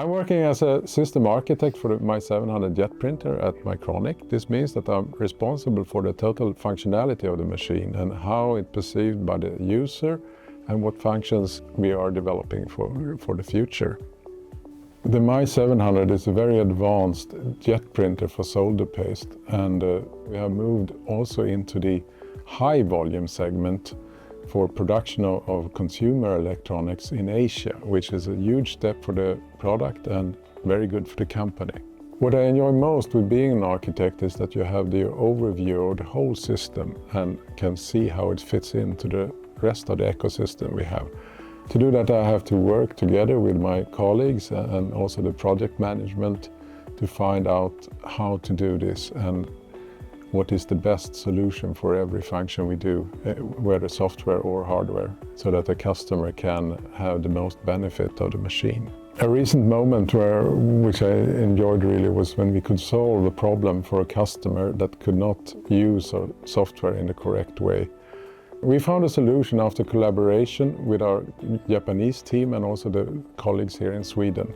I'm working as a system architect for the My700 jet printer at Mycronic. This means that I'm responsible for the total functionality of the machine and how it's perceived by the user and what functions we are developing for the future. The My700 is a very advanced jet printer for solder paste, and we have moved also into the high volume segment for production of consumer electronics in Asia, which is a huge step for the product and very good for the company. What I enjoy most with being an architect is that you have the overview of the whole system and can see how it fits into the rest of the ecosystem we have. To do that, I have to work together with my colleagues and also the project management to find out how to do this and what is the best solution for every function we do, whether software or hardware, so that the customer can have the most benefit of the machine. A recent moment which I enjoyed really was when we could solve a problem for a customer that could not use our software in the correct way. We found a solution after collaboration with our Japanese team and also the colleagues here in Sweden.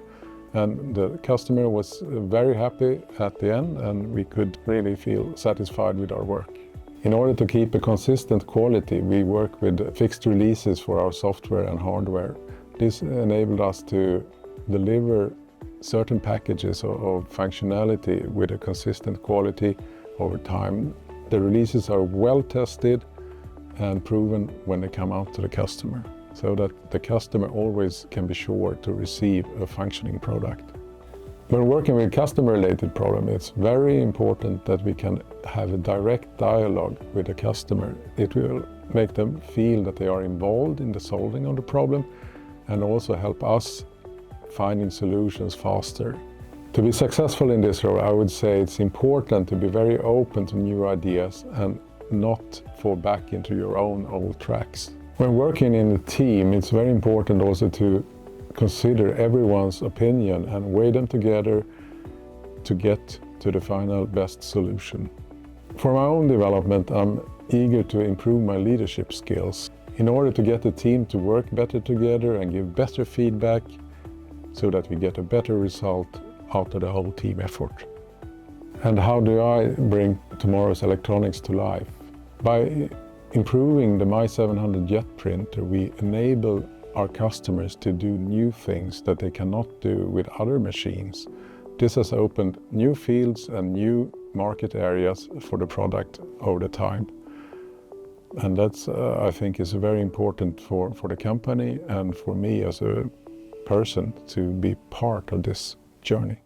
And the customer was very happy at the end, and we could really feel satisfied with our work. In order to keep a consistent quality, we work with fixed releases for our software and hardware. This enabled us to deliver certain packages of functionality with a consistent quality over time. The releases are well tested and proven when they come out to the customer, so that the customer always can be sure to receive a functioning product. When working with customer-related problems, it's very important that we can have a direct dialogue with the customer. It will make them feel that they are involved in the solving of the problem and also help us finding solutions faster. To be successful in this role, I would say it's important to be very open to new ideas and not fall back into your own old tracks. When working in a team, it's very important also to consider everyone's opinion and weigh them together to get to the final best solution. For my own development, I'm eager to improve my leadership skills in order to get the team to work better together and give better feedback so that we get a better result out of the whole team effort. And how do I bring tomorrow's electronics to life? By improving the My700 jet printer, we enable our customers to do new things that they cannot do with other machines. This has opened new fields and new market areas for the product over the time. And that's, I think, is very important for the company and for me as a person to be part of this journey.